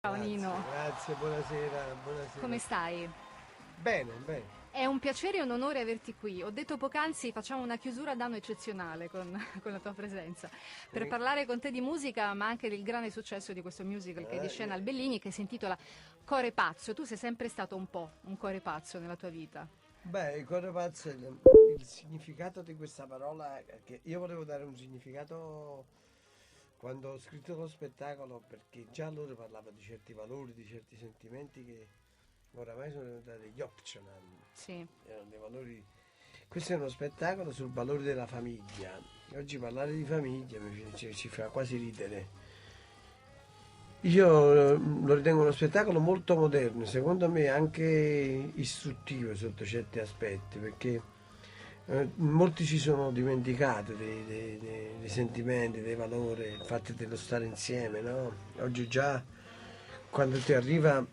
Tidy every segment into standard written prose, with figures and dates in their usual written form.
Ciao Nino, Grazie, buonasera, come buonasera. stai? Bene, bene. È un piacere e un onore averti qui. Ho detto poc'anzi, facciamo una chiusura d'anno eccezionale con la tua presenza, per Eh, parlare con te di musica, ma anche del grande successo di questo musical che è di scena al eh, Bellini, che si intitola Core Pazzo. Tu sei sempre stato un po' un core pazzo nella tua vita. Beh, il cuore pazzo, il significato di questa parola, è che io volevo dare un significato quando ho scritto lo spettacolo, perché già allora parlava di certi valori, di certi sentimenti che oramai sono diventati gli optional, Sì. erano dei valori. Questo è uno spettacolo sul valore della famiglia. Oggi parlare di famiglia ci fa quasi ridere. Io lo ritengo uno spettacolo molto moderno, secondo me anche istruttivo sotto certi aspetti, perché molti si sono dimenticati dei sentimenti, dei valori, il fatto dello stare insieme, no? Oggi già quando ti arriva,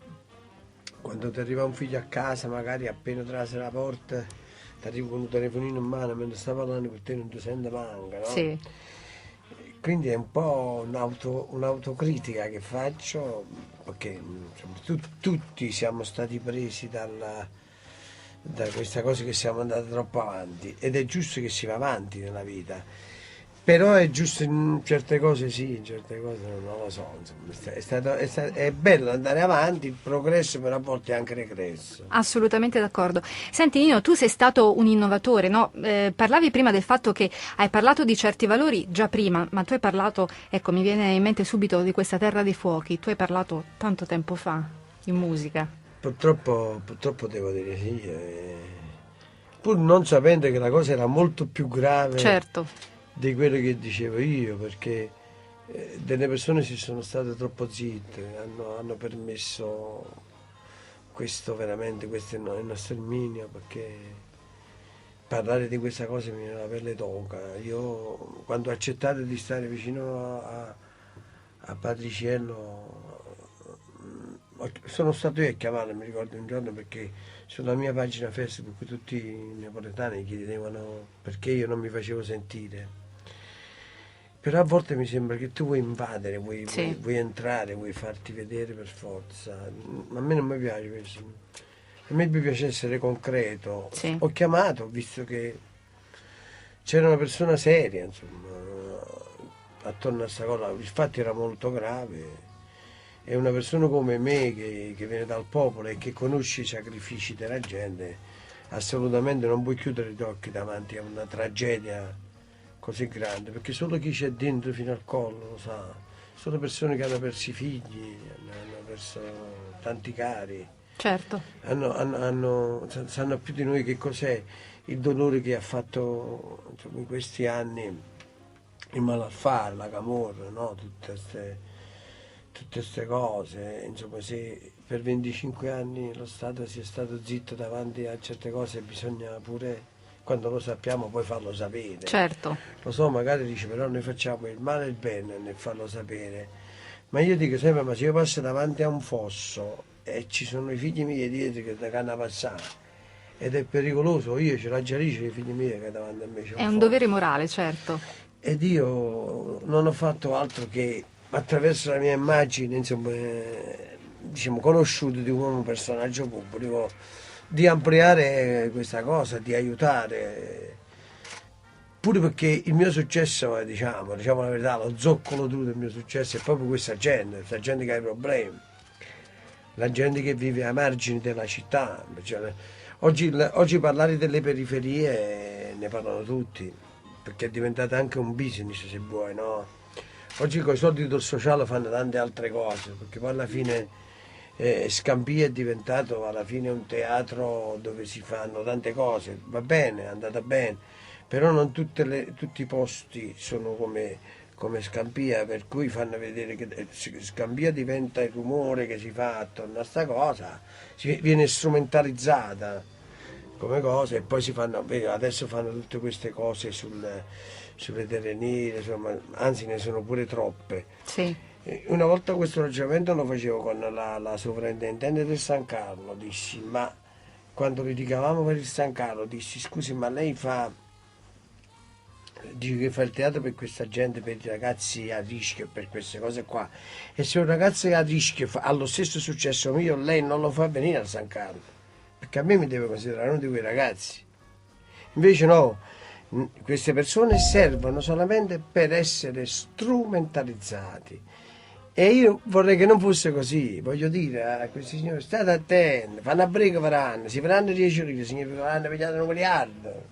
quando ti arriva un figlio a casa, magari appena trase la porta, ti arriva con un telefonino in mano mentre sta parlando con te non ti sente manca, no? Sì. Quindi è un po' un'autocritica che faccio, perché insomma, tutti siamo stati presi da questa cosa che siamo andati troppo avanti ed è giusto che si va avanti nella vita. Però è giusto in certe cose sì, in certe cose non lo so. Insomma, è bello andare avanti, il progresso però a volte è anche regresso. Assolutamente d'accordo. Senti Nino, tu sei stato un innovatore, no? Parlavi prima del fatto che hai parlato di certi valori già prima, ma tu hai parlato, ecco, mi viene in mente subito di questa Terra dei Fuochi, tu hai parlato tanto tempo fa in musica. Purtroppo devo dire sì, pur non sapendo che la cosa era molto più grave Certo, di quello che dicevo io, perché delle persone si sono state troppo zitte, hanno permesso questo veramente, questo è il nostro sterminio, perché parlare di questa cosa mi viene la pelle d'oca. Io quando ho accettato di stare vicino a Patriciello sono stato io a chiamarlo, mi ricordo un giorno, perché sulla mia pagina Facebook tutti i napoletani chiedevano perché io non mi facevo sentire. Però a volte mi sembra che tu vuoi invadere, sì, vuoi entrare, vuoi farti vedere per forza. A me non mi piace questo. A me mi piace essere concreto. sì. Ho chiamato, ho visto che c'era una persona seria, insomma, attorno a questa cosa. Infatti era molto grave. E una persona come me che viene dal popolo e che conosce i sacrifici della gente, assolutamente non puoi chiudere gli occhi davanti a una tragedia così grande, perché solo chi c'è dentro fino al collo lo sa. Sono persone che hanno perso i figli, hanno perso tanti cari, Certo. sanno più di noi che cos'è il dolore che ha fatto insomma, in questi anni il malaffare, la camorra, no? Tutte queste cose. Insomma, se per 25 anni lo Stato sia stato zitto davanti a certe cose, bisogna pure, quando lo sappiamo, poi farlo sapere. Certo. Lo so, magari dice, però noi facciamo il male e il bene nel farlo sapere. Ma io dico sempre, ma se io passo davanti a un fosso e ci sono i figli miei dietro che devono passare, ed è pericoloso, io ce l'ho già lì, c'è i figli miei che davanti a me c'è È un un dovere fosso. morale, certo. Ed io non ho fatto altro che attraverso la mia immagine, insomma, diciamo, conosciuto di un uomo, un personaggio pubblico, di ampliare questa cosa, di aiutare. Pure perché il mio successo, diciamo la verità, lo zoccolo duro del mio successo è proprio questa gente che ha i problemi, la gente che vive ai margini della città. Cioè, oggi parlare delle periferie ne parlano tutti, perché è diventato anche un business se vuoi, no? Oggi con i soldi del sociale fanno tante altre cose, perché poi alla fine Scampia è diventato alla fine un teatro dove si fanno tante cose, va bene, è andata bene, però non tutti i posti sono come Scampia, per cui fanno vedere che Scampia diventa il rumore che si fa attorno a sta cosa, viene strumentalizzata come cosa e poi si fanno, vedi, adesso fanno tutte queste cose sulle terre nere, insomma, anzi ne sono pure troppe. Sì. Una volta questo ragionamento lo facevo con la sovrintendente del San Carlo, dissi, ma quando litigavamo per il San Carlo, dissi, scusi, ma lei dici che fai il teatro per questa gente, per i ragazzi a rischio, per queste cose qua, e se un ragazzo è a rischio ha lo stesso successo mio, lei non lo fa venire a San Carlo, perché a me mi deve considerare uno di quei ragazzi. Invece no, queste persone servono solamente per essere strumentalizzati. E io vorrei che non fosse così, voglio dire a questi signori, state attenti, fanno a briga faranno, si faranno 10 lire, significa faranno pigliare un miliardo.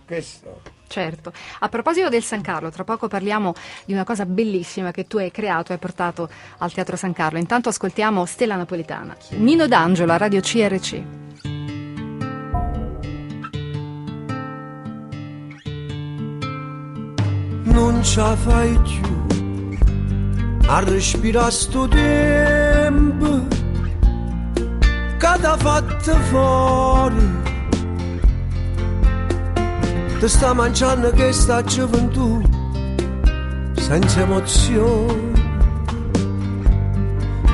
Questo. Certo. A proposito del San Carlo, tra poco parliamo di una cosa bellissima che tu hai creato e hai portato al Teatro San Carlo. Intanto ascoltiamo Stella Napolitana. Sì. Nino D'Angelo a Radio CRC. Non ce la fai più a respirare sto tempo che t'ha fatto fuori, ti sta mangiando questa gioventù senza emozione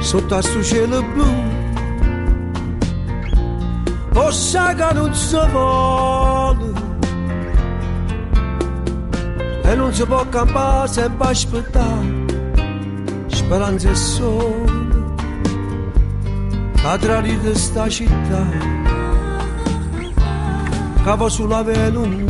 sotto a sto cielo blu. O sai che non si vuole e non si può campare sempre aspettare, speranza e sole cadrà di sta città cavo sulla venuta.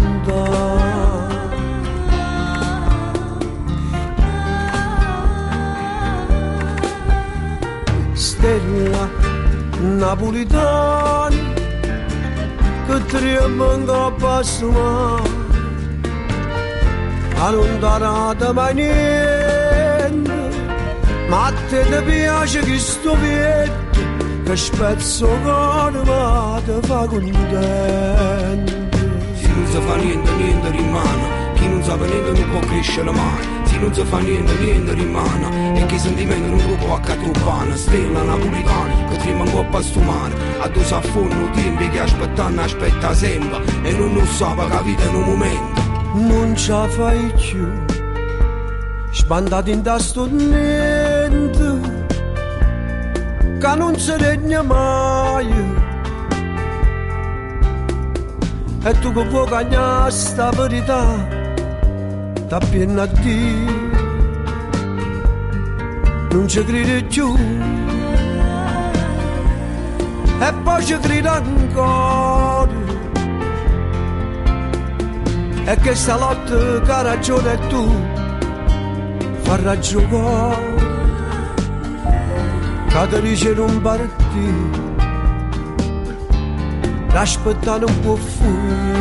Stella napolitana che trema in coppa sua, allontanata mai niente, ma a te ti piace che sto pietto che spezzo cuore ma ti fa contento. Se non si fa niente rimane, chi non sa niente non può crescere mai. Se non si fa niente rimane, e che sentimento non gruppo a catturbana. Stella napolitana che trema in coppa sto mare, a due s'affonno tempi che aspettano aspetta sempre, e non sa che vita in un momento. Non ce la fai più, sbandato in tasto niente che non si regna mai, e tu che vuoi cagnare sta verità t'appiena a dire non ci credi più, e poi ci credi ancora, e che sta lotta che ha ragione tu fa ragione, che ti dice non partire, l'aspettare non può fuggire.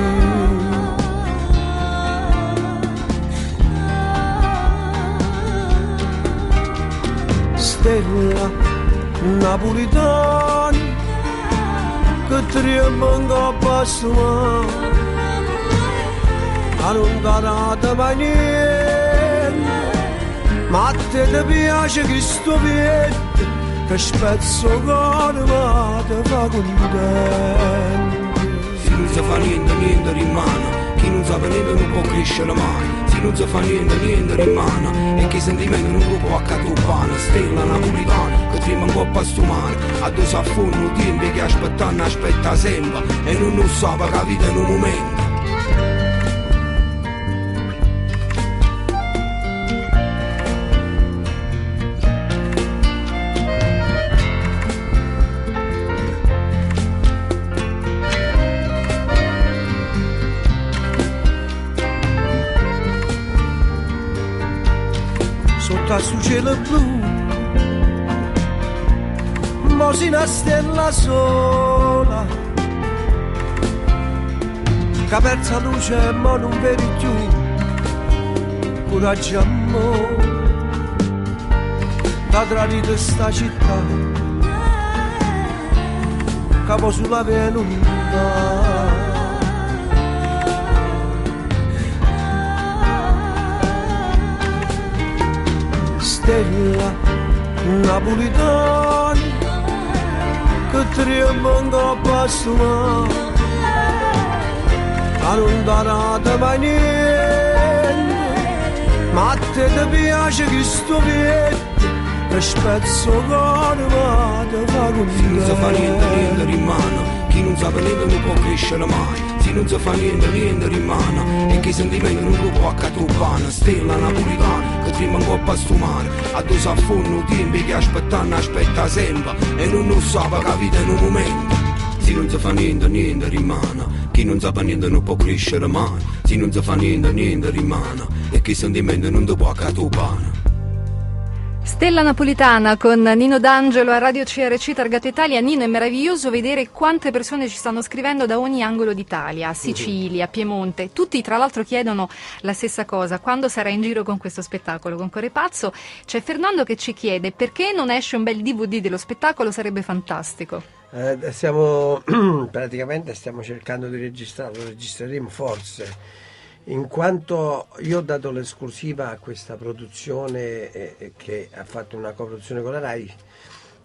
Stella napolitana che trema in coppa sua, allontanata mai niente, ma a te ti piace che sto pietto che spezzo cuore ma ti fa contento. Se non si fa niente rimane, chi non sa niente non può crescere mai. Se non si fa niente rimane, e che sentimento non può accatturbare. Stella napolitana che trema in coppa sto mare, a due s'affonno tempi che aspettano aspetta sempre, e non sa che vita in un momento. Su cielo blu, mo si una stella sola, che persa luce ma non vedi più, coraggio amore, da tradito sta città, capo sulla venuta. Stella napolitana che trema in coppa sua, allontanata mai niente, ma a te ti piace che sto pietto che spezzo cuore ma ti fa contento. Se non si fa niente rimane, chi non sa niente non può crescere mai. Se non si fa niente, niente rimane. E che sentimento non lo può accattupare. Stella napolitana che trima un po' a stumare. A due s'affonno tempi che aspettano aspetta sempre. E non sa che la vita è un momento. Se non si fa niente, niente rimane. Chi non sa niente non può crescere mai. Se non si fa niente, niente rimane. E che sentimento non lo può accattupare. Stella napolitana con Nino D'Angelo a Radio CRC Targato Italia. Nino, è meraviglioso vedere quante persone ci stanno scrivendo da ogni angolo d'Italia, Sicilia, Piemonte. Tutti tra l'altro chiedono la stessa cosa: quando sarà in giro con questo spettacolo, con Cuore Pazzo? C'è Fernando che ci chiede perché non esce un bel DVD dello spettacolo, sarebbe fantastico. Praticamente stiamo cercando di registrarlo, lo registreremo forse. In quanto io ho dato l'esclusiva a questa produzione che ha fatto una coproduzione con la RAI,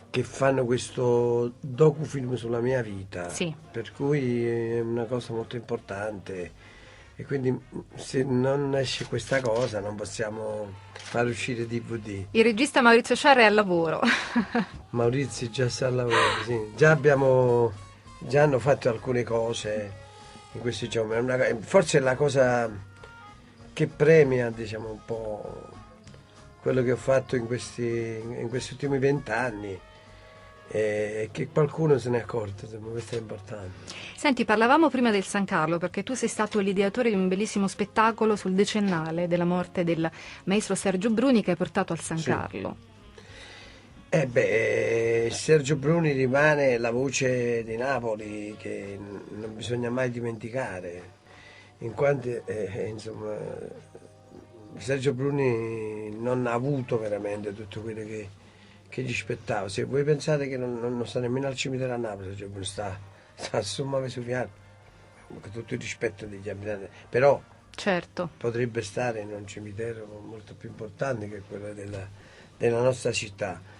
che fanno questo docufilm sulla mia vita, sì. Per cui è una cosa molto importante e quindi se non esce questa cosa non possiamo far uscire DVD. Il regista Maurizio Sciarra è al lavoro. Maurizio già sta al lavoro, sì. Già hanno fatto alcune cose in questi giorni. Forse è la cosa che premia, diciamo, un po' quello che ho fatto in questi ultimi 20 anni, e che qualcuno se ne è accorto, questo è importante. Senti, parlavamo prima del San Carlo, perché tu sei stato l'ideatore di un bellissimo spettacolo sul decennale della morte del maestro Sergio Bruni, che hai portato al San Carlo. Sergio Bruni rimane la voce di Napoli che non bisogna mai dimenticare, in quanto insomma, Sergio Bruni non ha avuto veramente tutto quello che gli spettava. Se voi pensate che non sta nemmeno al cimitero a Napoli, Sergio Bruni sta a Somma Vesuviana, con tutto il rispetto degli abitanti, però certo, potrebbe stare in un cimitero molto più importante che quello della nostra città.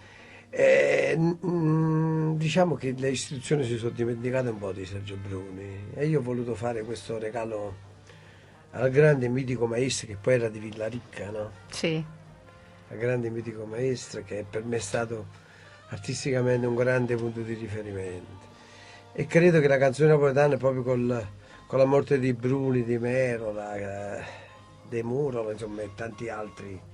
Diciamo che le istituzioni si sono dimenticate un po' di Sergio Bruni e io ho voluto fare questo regalo al grande mitico maestro, che poi era di Villaricca, no? Sì. Al grande mitico maestro, che per me è stato artisticamente un grande punto di riferimento, e credo che la canzone napoletana, proprio con la morte di Bruni, di Merola, De Muro, insomma, e tanti altri,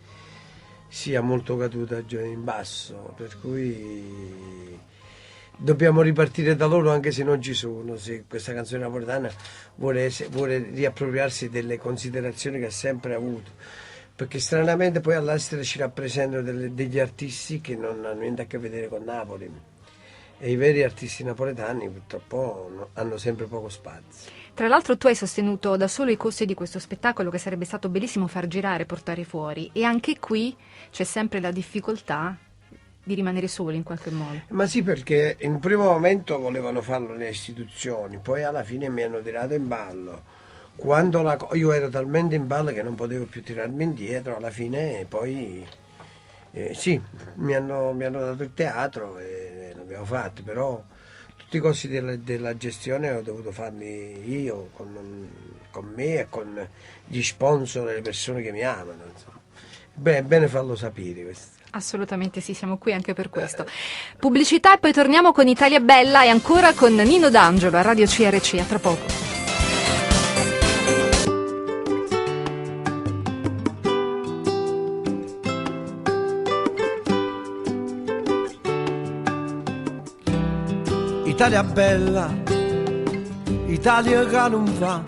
sia molto caduta in basso, per cui dobbiamo ripartire da loro, anche se non ci sono. Se questa canzone napoletana vuole riappropriarsi delle considerazioni che ha sempre avuto, perché stranamente poi all'estero ci rappresentano degli artisti che non hanno niente a che vedere con Napoli, e i veri artisti napoletani purtroppo hanno sempre poco spazio. Tra l'altro tu hai sostenuto da solo i costi di questo spettacolo, che sarebbe stato bellissimo far girare, portare fuori, e anche qui c'è sempre la difficoltà di rimanere soli in qualche modo. Ma sì, perché in un primo momento volevano farlo le istituzioni, poi alla fine mi hanno tirato in ballo. Quando io ero talmente in ballo che non potevo più tirarmi indietro, alla fine poi sì, mi hanno dato il teatro e l'abbiamo fatto, però tutti i costi della gestione ho dovuto farli io, con me e con gli sponsor e le persone che mi amano, insomma. Beh, è bene farlo sapere questo. Assolutamente sì, siamo qui anche per questo. Pubblicità e poi torniamo con Italia Bella e ancora con Nino D'Angelo a Radio CRC. A tra poco. Italia bella, Italia che non va,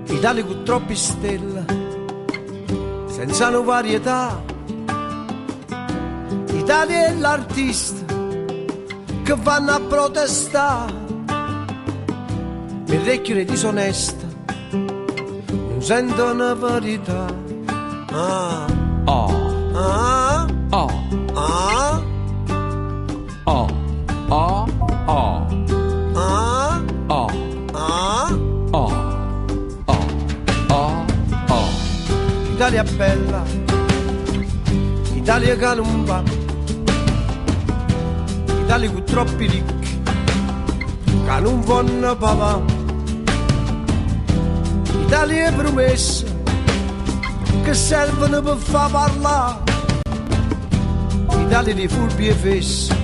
Italia con troppi stelle, senza una varietà. Italia è l'artista che vanno a protestare, mi recchio disonesta, non sentono verità. Ah, Oh, ah, oh, ah, oh, oh, oh, ah, oh, ah. oh, oh, oh, oh. Italia bella, Italia che non va, Italia con troppi ricchi che non vanno papà. Italia promesse che servono per far parlare, Italia di furbi e fessi,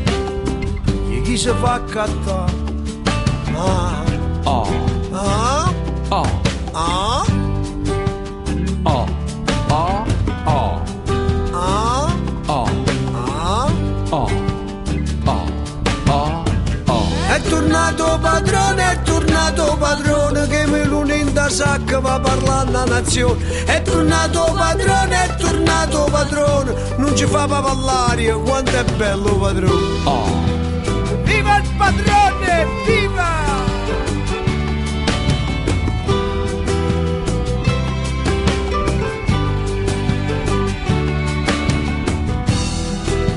gli chi si fa accattare. Ah, Oh, ah, oh, ah, oh, oh, oh, ah, oh, ah. oh, oh, oh. È tornato padrone che me l'uninda sacca va parlando a nazione. È tornato padrone, non ci fa parlare, quanto è bello padrone. Oh. Viva il padrone, viva!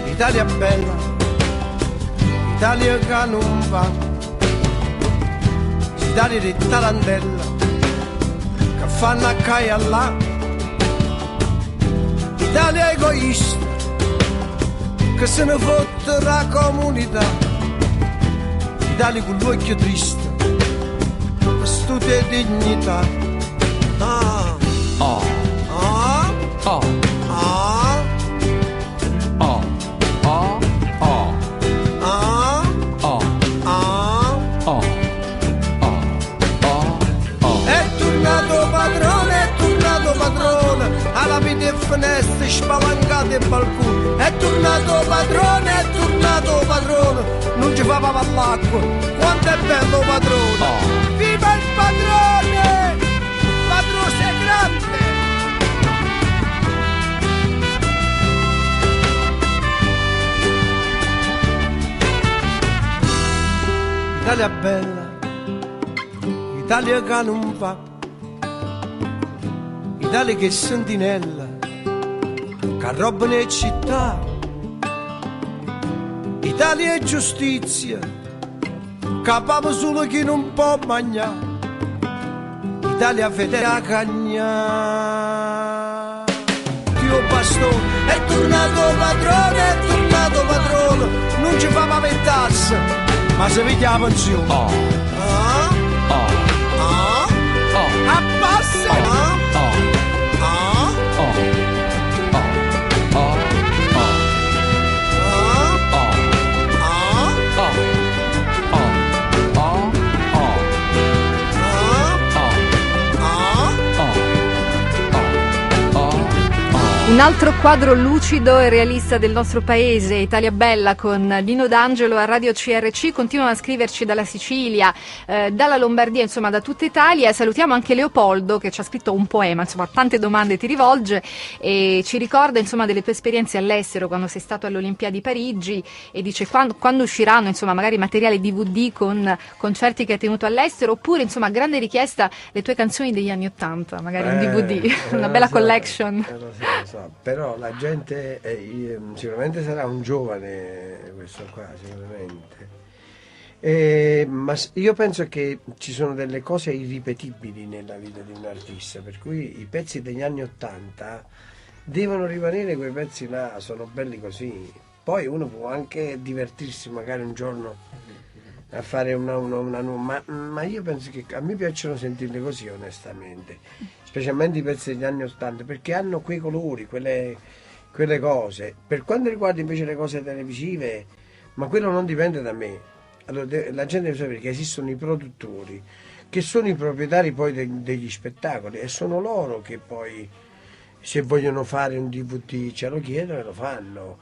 Italia bella, Italia che non va, Italia di tarantella che fanno a caia là, Italia egoista che se ne fotte la comunità, Italia con l'occhio triste che studia dignità. Ah, Oh, ah, oh, ah, oh, oh, oh, ah, oh, ah. oh, oh, oh. È tornato padrone, alla vita e finestre spalancate e balconi. È tornato padrone, non ci fa l'acqua, quanto è bello padrone. Oh. Viva il padrone, padrone sei grande. Italia bella, Italia che non va, Italia che è sentinella, che roba nelle città, Italia è giustizia, capavo solo chi non può mangiare, Italia fede a cagna. Dio bastone, è tornato padrone, non ci fa paventarsi, ma se vedi la pensione. Oh, Ah, oh, ah, oh, abbassa, ah, oh, ah, oh, oh, oh, oh, ah, ah, Un altro quadro lucido e realista del nostro paese, Italia Bella, con Lino D'Angelo a Radio CRC. Continuano a scriverci dalla Sicilia, dalla Lombardia, insomma da tutta Italia. Salutiamo anche Leopoldo che ci ha scritto un poema, insomma tante domande ti rivolge e ci ricorda insomma delle tue esperienze all'estero quando sei stato alle Olimpiadi Parigi e dice quando usciranno insomma magari materiale DVD con concerti che hai tenuto all'estero, oppure insomma grande richiesta le tue canzoni degli anni '80, magari un DVD, una bella collection. Lo so. Però la gente sicuramente sarà un giovane questo qua, sicuramente. Ma io penso che ci sono delle cose irripetibili nella vita di un artista, per cui i pezzi degli anni '80 devono rimanere quei pezzi là, sono belli così. Poi uno può anche divertirsi magari un giorno a fare una nuova, ma io penso che a me piacciono sentirle così, onestamente, specialmente i pezzi degli anni '80, perché hanno quei colori, quelle cose. Per quanto riguarda invece le cose televisive, ma quello non dipende da me. Allora, la gente deve sapere che esistono i produttori che sono i proprietari poi degli spettacoli, e sono loro che poi, se vogliono fare un DVD, ce lo chiedono e lo fanno.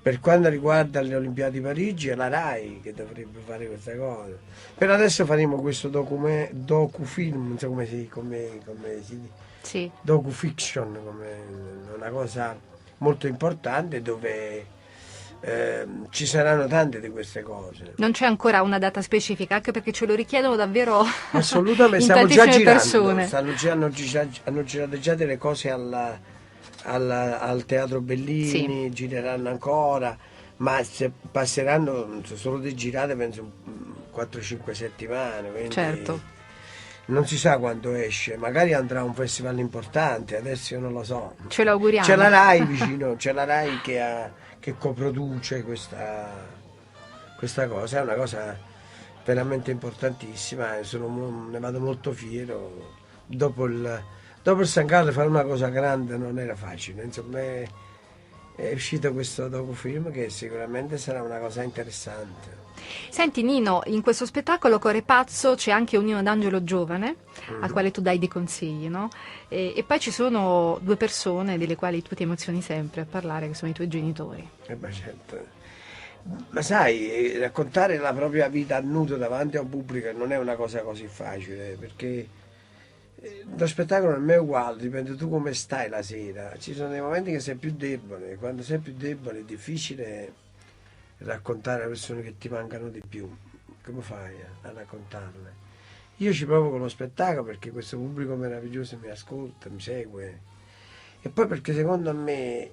Per quanto riguarda le Olimpiadi Parigi è la RAI che dovrebbe fare questa cosa. Per adesso faremo questo docufilm, non so come si dice, Sì. docufiction, come una cosa molto importante dove ci saranno tante di queste cose. Non c'è ancora una data specifica, anche perché ce lo richiedono davvero Assolutamente, in stiamo già tantissime girando, persone. hanno girato già delle cose al Teatro Bellini, Sì. gireranno ancora, ma se passeranno solo di girate penso 4-5 settimane, quindi Certo. non si sa quando esce, magari andrà a un festival importante, adesso io non lo so. Ce lo auguriamo. C'è la RAI vicino, c'è la RAI che coproduce questa cosa, è una cosa veramente importantissima e ne vado molto fiero. Dopo il San Carlo fare una cosa grande non era facile, insomma è uscito questo docufilm che sicuramente sarà una cosa interessante. Senti Nino, in questo spettacolo Core Pazzo c'è anche un Nino D'Angelo giovane, al quale tu dai dei consigli, no? E poi ci sono due persone delle quali tu ti emozioni sempre a parlare, che sono i tuoi genitori. Beh, certo. Ma sai, raccontare la propria vita a nudo davanti a un pubblico non è una cosa così facile, perché lo spettacolo non è uguale, dipende tu come stai la sera. Ci sono dei momenti che sei più debole, quando sei più debole è difficile raccontare alle persone che ti mancano di più. Come fai a raccontarle? Io ci provo con lo spettacolo perché questo pubblico meraviglioso mi ascolta, mi segue, e poi perché secondo me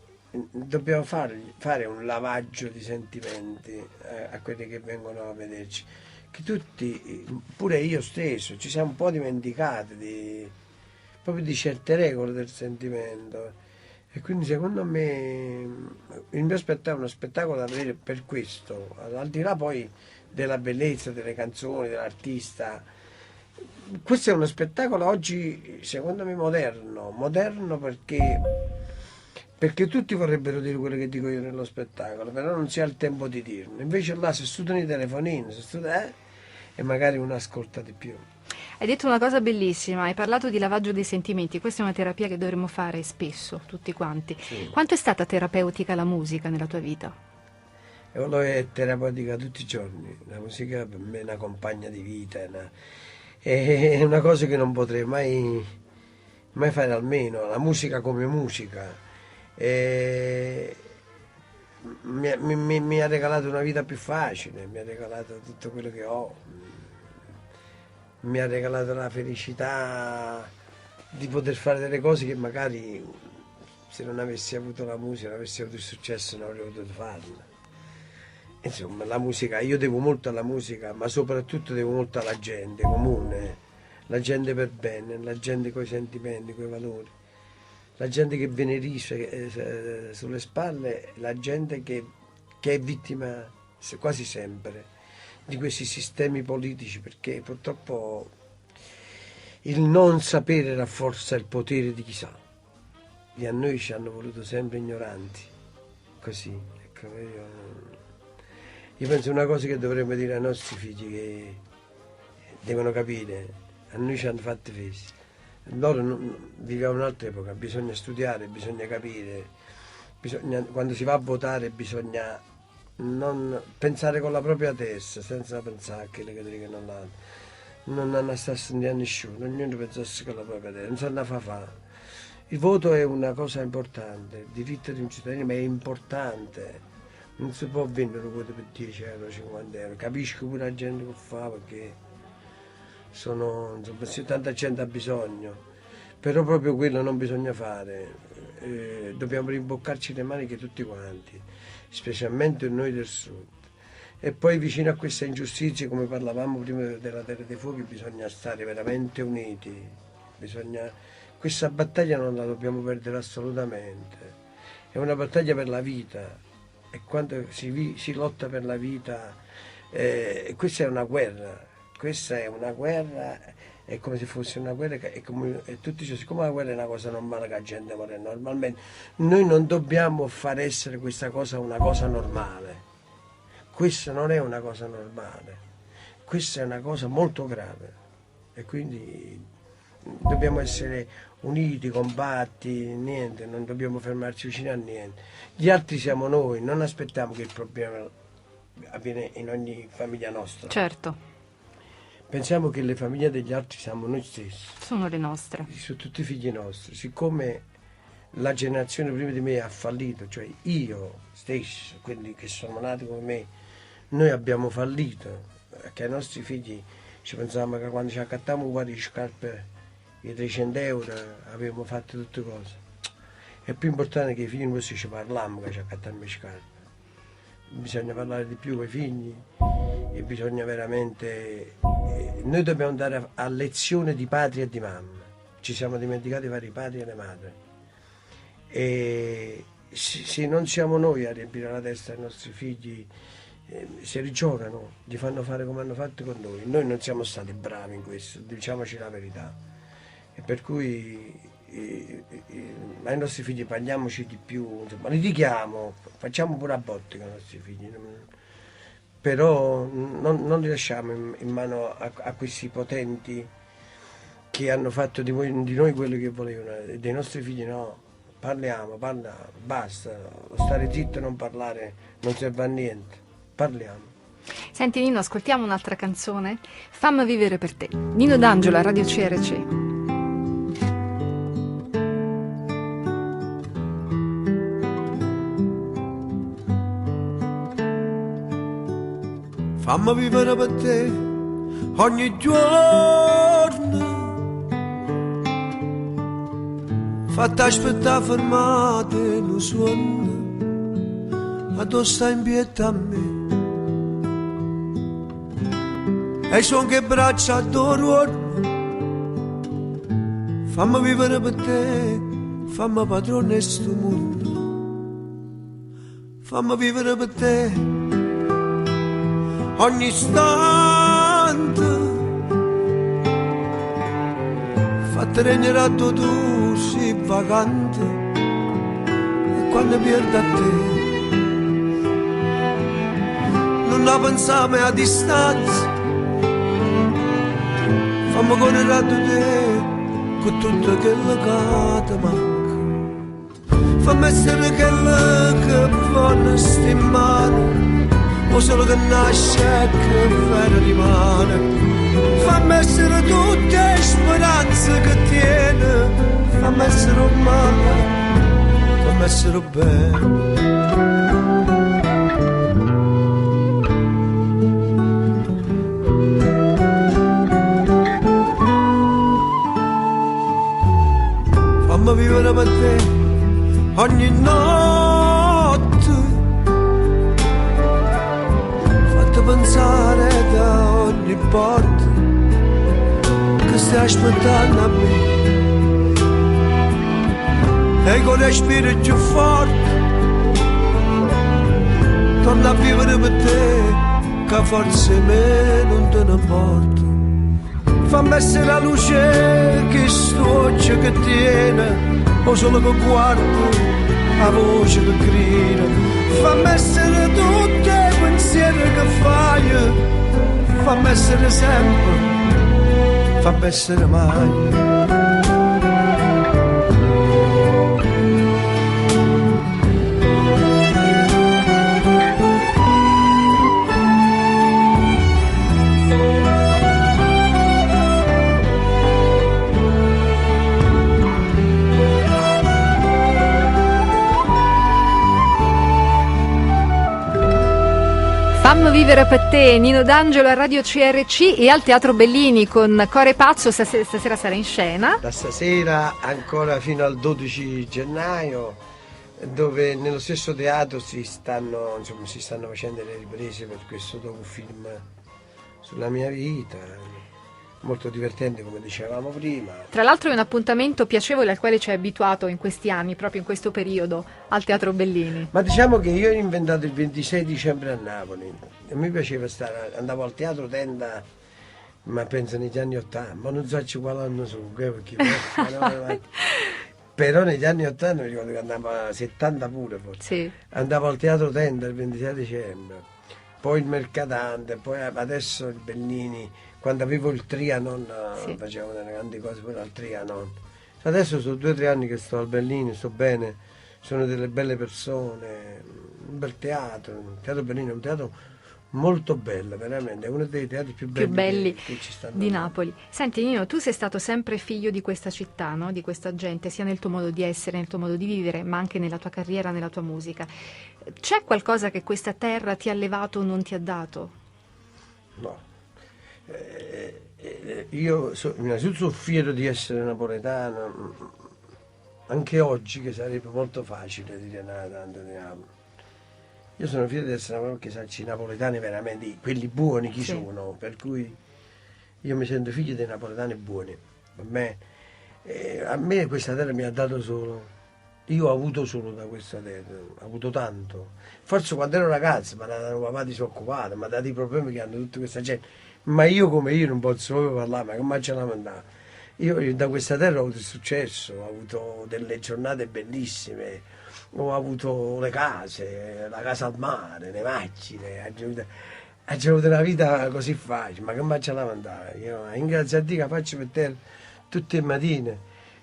dobbiamo fare un lavaggio di sentimenti a quelli che vengono a vederci, che tutti, pure io stesso, ci siamo un po' dimenticati proprio di certe regole del sentimento. E quindi secondo me il mio spettacolo è uno spettacolo da vedere per questo, al di là poi della bellezza delle canzoni, dell'artista. Questo è uno spettacolo oggi secondo me moderno perché tutti vorrebbero dire quello che dico io nello spettacolo, però non si ha il tempo di dirlo. Invece là se studiano i telefonini, e magari uno ascolta di più. Hai detto una cosa bellissima, hai parlato di lavaggio dei sentimenti, questa è una terapia che dovremmo fare spesso, tutti quanti. Sì. Quanto è stata terapeutica la musica nella tua vita? E quello è terapeutica tutti i giorni, la musica per me è una compagna di vita, è una cosa che non potrei mai fare almeno, la musica come musica. Mi ha regalato una vita più facile, mi ha regalato tutto quello che ho, mi ha regalato la felicità di poter fare delle cose che magari se non avessi avuto la musica, non avessi avuto il successo, non avrei potuto farla. Insomma, la musica, io devo molto alla musica, ma soprattutto devo molto alla gente comune, la gente per bene, la gente con i sentimenti, con i valori, la gente che viene risa sulle spalle, la gente che è vittima quasi sempre di questi sistemi politici, perché purtroppo il non sapere rafforza il potere di chi sa, e a noi ci hanno voluto sempre ignoranti, così. Ecco, io penso una cosa che dovremmo dire ai nostri figli, che devono capire, a noi ci hanno fatti fesi, loro viviamo un'altra epoca, bisogna studiare, bisogna capire, quando si va a votare bisogna non pensare con la propria testa, senza pensare a quelli che non hanno a stare a nessuno, ognuno pensasse con la propria testa, non sanno fa. Il voto è una cosa importante, il diritto di un cittadino, ma è importante. Non si può vendere un voto per 10 euro, 50 euro. Capisco pure la gente che fa, perché insomma, tanta gente ha bisogno, però proprio quello non bisogna fare. Dobbiamo rimboccarci le maniche tutti quanti, specialmente noi del sud. E poi vicino a queste ingiustizie, come parlavamo prima della Terra dei Fuochi, bisogna stare veramente uniti. Questa battaglia non la dobbiamo perdere assolutamente. È una battaglia per la vita. E quando si lotta per la vita, questa è una guerra, è come se fosse una guerra, e tutti dicono, siccome la guerra è una cosa normale che la gente muore normalmente, noi non dobbiamo far essere questa cosa una cosa normale. Questa non è una cosa normale, questa è una cosa molto grave, e quindi dobbiamo essere uniti, compatti, niente, non dobbiamo fermarci vicino a niente. Gli altri siamo noi, non aspettiamo che il problema avviene in ogni famiglia nostra. Certo. Pensiamo che le famiglie degli altri siamo noi stessi. Sono le nostre. Sono tutti figli nostri. Siccome la generazione prima di me ha fallito, cioè io stesso, quelli che sono nati come me, noi abbiamo fallito, che ai nostri figli ci pensavamo che quando ci accattavamo un paio di scarpe, i 300 euro, avevamo fatto tutte cose. È più importante che i figli nostri ci parliamo che ci accattiamo le scarpe. Bisogna parlare di più con i figli e bisogna veramente... Noi dobbiamo andare a lezione di padri e di mamma. Ci siamo dimenticati di fare i padri e le madri. E se non siamo noi a riempire la testa ai nostri figli, si rigiocano, gli fanno fare come hanno fatto con noi. Noi non siamo stati bravi in questo, diciamoci la verità. E per cui ai nostri figli parliamoci di più, insomma, litighiamo, facciamo pure a botte con i nostri figli, però non li lasciamo in mano a questi potenti che hanno fatto di noi quello che volevano, dei nostri figli no. Parliamo, basta, stare zitto e non parlare non serve a niente, parliamo. Senti Nino, ascoltiamo un'altra canzone? Fammi vivere per te. Nino D'Angelo, a Radio CRC. Fammi vivere per te ogni giorno, fatta aspettare fermate non suona, ma tu stai in pietà a me. E son che braccia adoro, fammi vivere per te, fammi padrone sto mondo, fammi vivere per te ogni istante, fatti regnare tu si vagante, e quando perdo a te non la pensiamo a distanza, fammi correre a te con tutto quello che ti manca, fammi essere quello che vuole stimare, o solo che nasce e che vera rimane, fammi essere tutte le speranze che tiene, fammi essere male, fammi essere bene. Fammi vivere per te ogni notte, fatti pensare da ogni porta che stai aspettando a me, e con respiro più forte torna a vivere per te, che forse me non te ne porta. Fammi essere la luce che stuccia che tiene, o solo che guardo la voce che grida, fammi essere tutti i pensieri che fai, fammi essere sempre, fammi essere mai. Fammi vivere per te, Nino D'Angelo a Radio CRC e al Teatro Bellini con Core Pazzo, stasera sarà in scena. Da stasera ancora fino al 12 gennaio, dove nello stesso teatro si stanno facendo le riprese per questo docufilm sulla mia vita, molto divertente come dicevamo prima. Tra l'altro è un appuntamento piacevole al quale ci hai abituato in questi anni, proprio in questo periodo, al Teatro Bellini. Ma diciamo che io ho inventato il 26 dicembre a Napoli e mi piaceva stare, andavo al Teatro Tenda, ma penso negli anni 80, ma non so quale anno sono, perché però negli anni 80 mi ricordo che andavo a 70 pure forse. Sì. Andavo al Teatro Tenda il 26 dicembre, poi il Mercatante, poi adesso il Bellini. Quando avevo il Trianon, sì, facevo delle grandi cose pure al Trianon. Adesso sono 2 o 3 anni che sto al Bellini, sto bene, sono delle belle persone, un bel teatro. Il Teatro Bellini è un teatro molto bello, veramente, è uno dei teatri più belli che ci stanno di Napoli. Senti Nino, tu sei stato sempre figlio di questa città, no? Di questa gente, sia nel tuo modo di essere, nel tuo modo di vivere, ma anche nella tua carriera, nella tua musica. C'è qualcosa che questa terra ti ha levato o non ti ha dato? No. Io innanzitutto sono fiero di essere napoletano, anche oggi, che sarebbe molto facile dire tanto di Napoli. Io sono fiero di essere napoletano perché sacci i napoletani veramente, quelli buoni chi sono, per cui io mi sento figlio dei napoletani buoni. A me questa terra mi ha dato solo, io ho avuto solo da questa terra, ho avuto tanto. Forse quando ero ragazzo mi ha dato un papà disoccupato, mi ha dato i problemi che hanno tutta questa gente. Ma io come io non posso proprio parlare, ma come ce lamentare? io da questa terra ho avuto successo, ho avuto delle giornate bellissime, ho avuto le case, la casa al mare, le macchine, ho avuto una vita così facile, ma che mi faccio lamentare? Io ringrazio a Dio che faccio per te tutte le mattine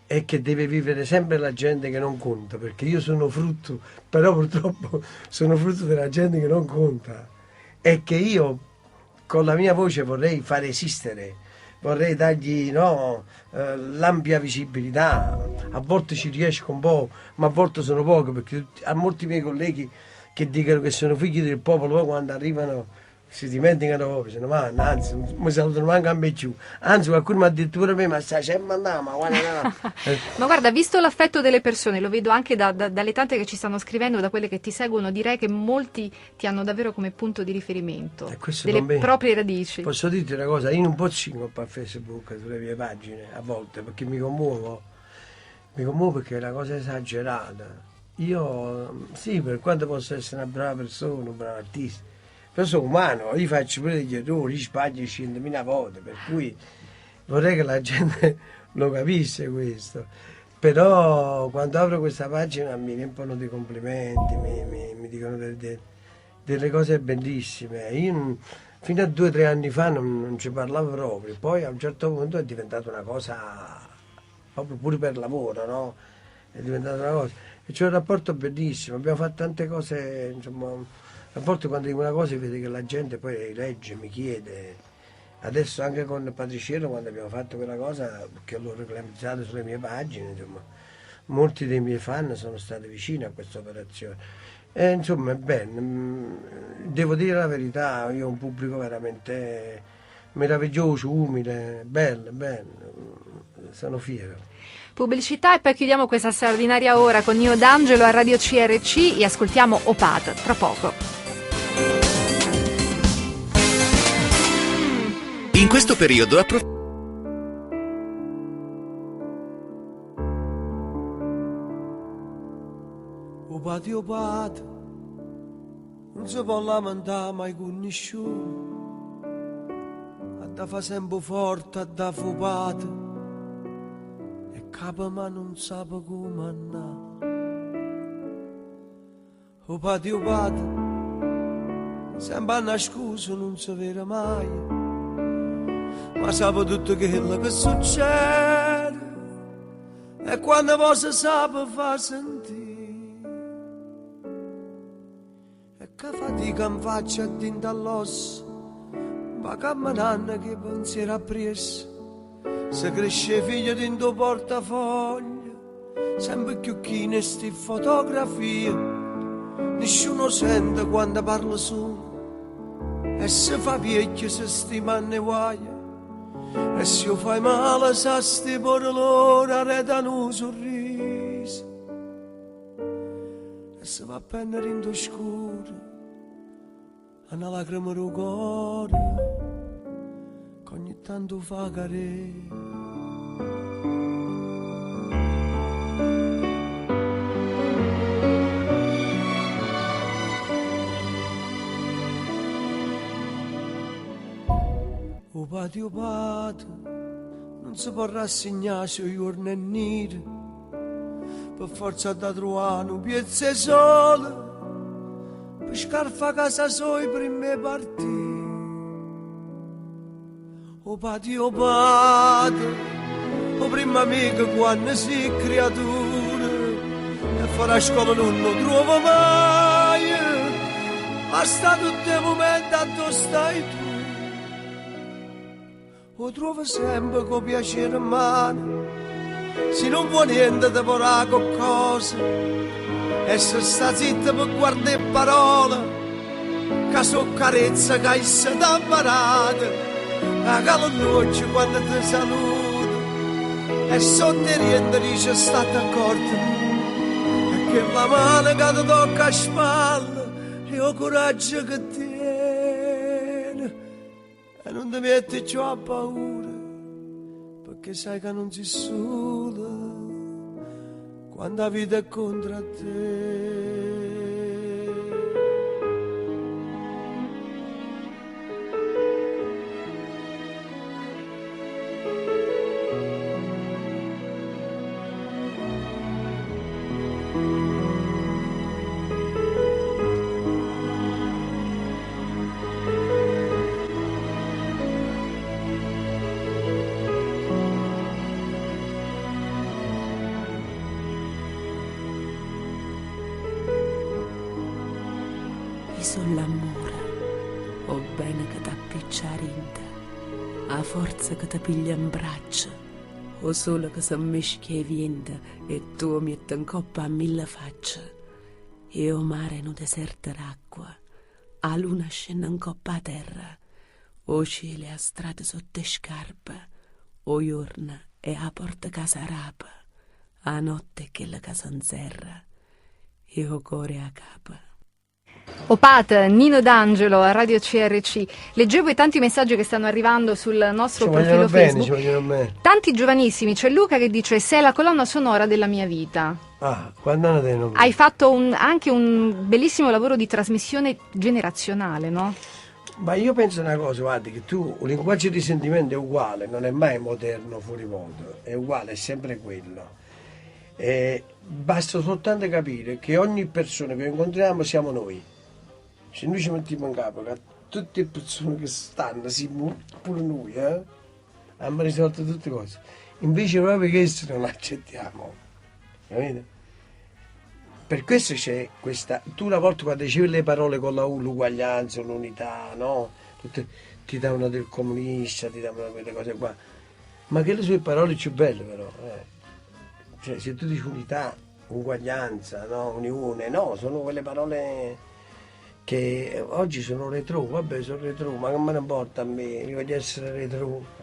e che deve vivere sempre la gente che non conta, perché io sono frutto, però purtroppo sono frutto della gente che non conta e che io con la mia voce vorrei far esistere, vorrei dargli l'ampia visibilità. A volte ci riesco un po', ma a volte sono poco, perché a molti miei colleghi che dicono che sono figli del popolo, poi quando arrivano si dimenticano proprio, se ne vanno, anzi, non mi salutano manco a me più. Anzi, qualcuno mi ha detto pure a me, ma stai sempre andando, ma guarda. Ma guarda, visto l'affetto delle persone, lo vedo anche dalle tante che ci stanno scrivendo, da quelle che ti seguono, direi che molti ti hanno davvero come punto di riferimento, delle proprie radici. Posso dirti una cosa, io non posso a Facebook, sulle mie pagine, a volte, perché mi commuovo perché è una cosa esagerata. Io, sì, per quanto posso essere una brava persona, un bravo artista, però sono umano, io faccio pure degli errori, io sbaglio 100.000 volte, per cui vorrei che la gente lo capisse questo. Però quando apro questa pagina mi riempiono di complimenti, mi dicono delle cose bellissime. Io fino a 2 o 3 anni fa non ci parlavo proprio, poi a un certo punto è diventata una cosa, proprio pure per lavoro, no? È diventata una cosa. E c'è un rapporto bellissimo, abbiamo fatto tante cose, insomma. A volte quando dico una cosa vede che la gente poi legge, mi chiede. Adesso anche con Patriciello, quando abbiamo fatto quella cosa, che l'ho reclamizzato sulle mie pagine, insomma, molti dei miei fan sono stati vicini a questa operazione. E insomma è bene, devo dire la verità, io ho un pubblico veramente meraviglioso, umile, bello, sono fiero. Pubblicità e poi chiudiamo questa straordinaria ora con Nino D'Angelo a Radio CRC e ascoltiamo Opad tra poco. In questo periodo Opad, non si può lamentare mai con nessuno, da fa sempre forte, da fupata, e capo ma non sa come andare. Opad, sempre una scusa non si vede mai, ma sape tutto quello che succede e quando poi si sape fa sentire e che fatica in faccia dinto all'osso, ma camminando che pensiero appresso se cresce figlio dinto portafoglio sempre più chine sti fotografie, nessuno sente quando parla solo e se fa vecchio se stima ne guai. E se io fai male sa sti pure loro arredano un sorriso e se va a pennere in scuro una lacrima al cuore che ogni tanto fa carere. Opad, non si può rassegnare sui giorni e neri, per forza da trovare un piezza solo, per scarfa casa sua i primi partiti. Opad, o prima amico quando si creatura, e fare a scuola non lo trovo mai, ma sta tutto il momento a dove stai tu. Lo trovo sempre con piacere in mano, se non vuoi niente ti vorrà qualcosa, e se sta zitta per guardare parole, che so carezza che essa t'ha imparata, a calognoce quando ti saluto, e sotto riente dice state accorti, e che la mano che ti tocca a spalla, e ho coraggio che ti e non ti metti più a paura, perché sai che non sei sola quando la vita è contro te. solo l'amore, o bene che t'appiccia rinda, a forza che ti piglia in braccio, o solo che si mischia e vienda e tu metti in coppa a 1000 facce. E o mare in un deserto d'acqua, a luna scende in coppa a terra, o cielo a strade sotto le scarpe, o giorno e a porta casa rapa, a notte che la casa inzerra, e o cuore a capa. Opat, Nino D'Angelo a Radio CRC. Leggevo i tanti messaggi che stanno arrivando sul nostro profilo Facebook. Ci vogliono bene. Tanti giovanissimi. C'è Luca che dice: sei la colonna sonora della mia vita. Quando hanno Hai fatto anche un bellissimo lavoro di trasmissione generazionale, no? Ma io penso una cosa, guardi, che un linguaggio di sentimento è uguale, non è mai moderno fuori modo, è uguale, è sempre quello. Basta soltanto capire che ogni persona che incontriamo siamo noi. Se noi ci mettiamo in capo che tutte le persone che stanno, pure noi, abbiamo risolto tutte le cose. Invece proprio questo non accettiamo, capite? Per questo c'è questa. Tu una volta quando dicevi le parole con la U, l'uguaglianza, l'unità, no? Ti davano del comunista, ti davano quelle cose qua. Ma che le sue parole più belle però. Cioè, se tu dici unità, uguaglianza, no? Unione, no, sono quelle parole che oggi sono retro, vabbè sono retro, ma che me ne importa a me, io voglio essere retro.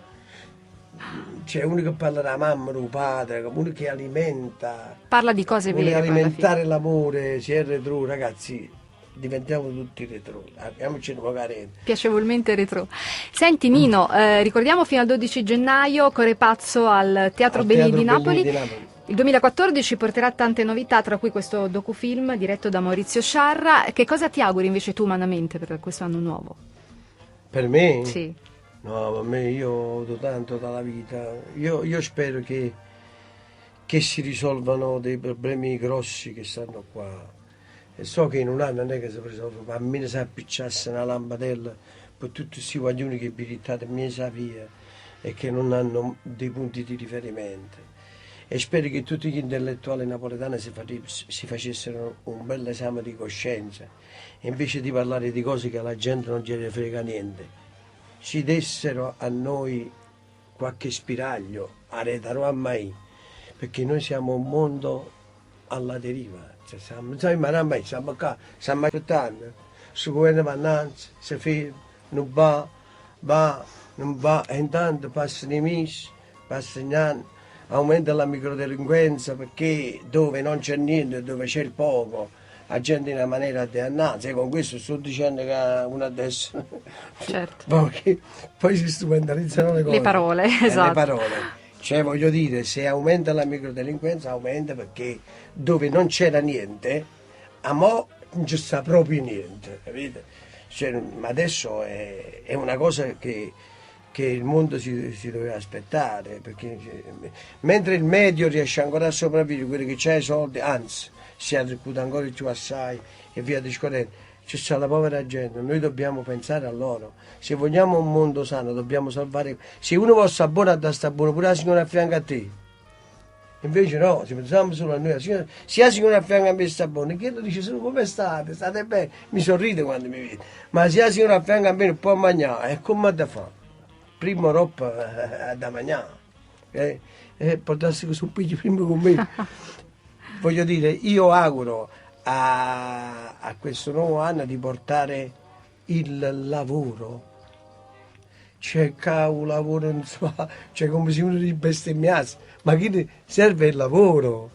C'è uno che parla della mamma, del padre, uno che alimenta. Parla di cose vere. Vuole alimentare l'amore, si è retro, ragazzi, diventiamo tutti retro. Abbiamoci magari. Piacevolmente retro. Senti Nino, ricordiamo fino al 12 gennaio Core Pazzo al Teatro Bellini di Napoli. Il 2014 porterà tante novità, tra cui questo docufilm diretto da Maurizio Sciarra. Che cosa ti auguri invece tu umanamente per questo anno nuovo? Per me? Sì. No, a me io ho avuto tanto dalla vita. Io spero che si risolvano dei problemi grossi che stanno qua. E so che in un anno non è che si risolvono, ma a me ne sa appicciarsi una lampadella per tutti questi guaglioni che birittate in mia via e che non hanno dei punti di riferimento. E spero che tutti gli intellettuali napoletani si facessero un bel esame di coscienza e invece di parlare di cose che alla gente non gliene frega niente, ci dessero a noi qualche spiraglio, a retaro a mai, perché noi siamo un mondo alla deriva. Cioè, siamo qua, stiamo aspettando, su governo mannanza, si ferma, non va, non va, e intanto passano i mesi, passano gli anni, aumenta la microdelinquenza perché dove non c'è niente, dove c'è il poco, la gente in una maniera dannata. E con questo sto dicendo che uno adesso certo. poi si strumentalizzano le cose. Le parole, esatto. Le parole. Cioè voglio dire, se aumenta la microdelinquenza aumenta perché dove non c'era niente, a mo' non ci sta proprio niente, capite? Cioè, ma adesso è una cosa che il mondo si doveva aspettare, perché mentre il medio riesce ancora a sopravvivere, quelli che c'ha i soldi, anzi si arriccuta ancora più assai e via discorrendo, c'è sta la povera gente. Noi dobbiamo pensare a loro, se vogliamo un mondo sano dobbiamo salvare. Se uno vuole stare buono, da sta buono pure la signora a fianco a te, invece no, se pensiamo solo a noi, se la signora a fianco a me sta buono, che lo dice solo come state bene, mi sorride quando mi vede, ma se la signora a fianco a me non può mangiare, è come da fare. Prima roba da mangiare, portarsi questo pigli prima con me. Voglio dire, io auguro a questo nuovo anno di portare il lavoro. C'è un lavoro, insomma, c'è come se uno di bestemmiasse, ma chi serve il lavoro?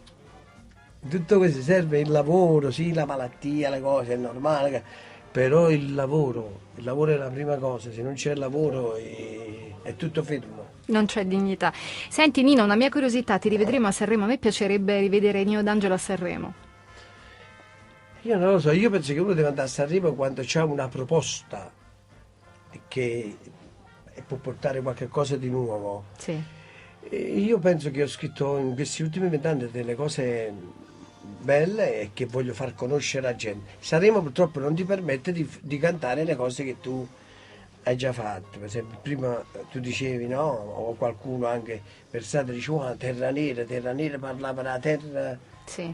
Tutto questo serve il lavoro, sì, la malattia, le cose, è normale, però il lavoro è la prima cosa, se non c'è il lavoro è tutto fermo. Non c'è dignità. Senti Nino, una mia curiosità, ti rivedremo a Sanremo? A me piacerebbe rivedere Nino D'Angelo a Sanremo. Io non lo so, io penso che uno deve andare a Sanremo quando c'è una proposta che può portare qualche cosa di nuovo. Sì. Io penso che ho scritto in questi ultimi 20 anni delle cose belle e che voglio far conoscere la gente. Sanremo purtroppo non ti permette di cantare le cose che tu hai già fatto. Per esempio prima tu dicevi, no, o qualcuno anche per strada diceva Terra Nera parlava della terra. Sì.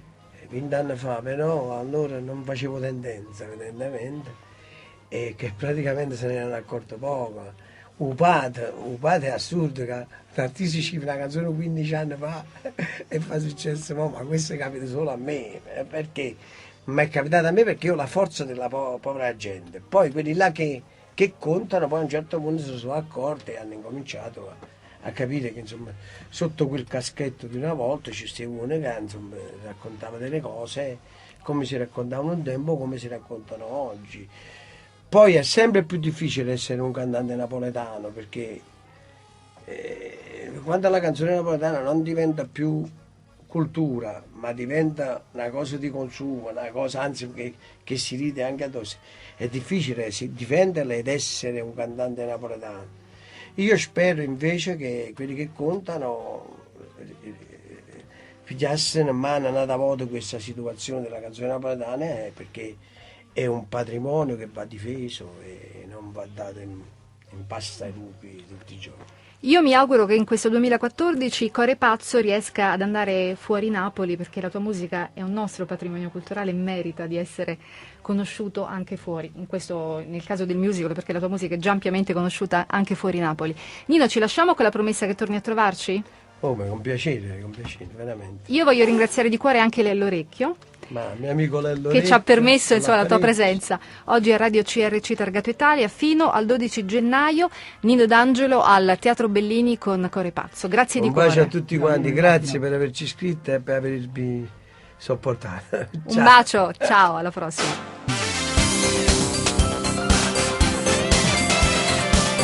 20 anni fa, però allora non facevo tendenza evidentemente e che praticamente se ne erano accorto poco. Upate è assurdo che l'artista scrive una canzone 15 anni fa e fa successo, ma questo capita solo a me, perché mi è capitato a me perché io ho la forza della povera gente. Poi quelli là che contano, poi a un certo punto si sono accorti e hanno incominciato a capire che insomma sotto quel caschetto di una volta ci stava uno che insomma raccontava delle cose come si raccontavano un tempo, come si raccontano oggi. Poi è sempre più difficile essere un cantante napoletano perché quando la canzone napoletana non diventa più cultura, ma diventa una cosa di consumo, una cosa anzi che si ride anche addosso, è difficile difenderla ed essere un cantante napoletano. Io spero invece che quelli che contano pigliassero in mano una volta questa situazione della canzone napoletana perché è un patrimonio che va difeso e non va dato in pasta ai lupi tutti i giorni. Io mi auguro che in questo 2014 Core Pazzo riesca ad andare fuori Napoli, perché la tua musica è un nostro patrimonio culturale e merita di essere conosciuto anche fuori, nel caso del musical, perché la tua musica è già ampiamente conosciuta anche fuori Napoli. Nino, ci lasciamo con la promessa che torni a trovarci? Oh, ma con piacere, veramente. Io voglio ringraziare di cuore anche Lello Orecchio, ma mio amico Lello che ci ha permesso la tua Parecchio. presenza oggi a Radio CRC Targato Italia fino al 12 gennaio. Nino D'Angelo al Teatro Bellini con Core Pazzo. Grazie di cuore. Un bacio a tutti quanti, grazie per averci iscritto e per avermi sopportato. Un bacio, ciao, alla prossima.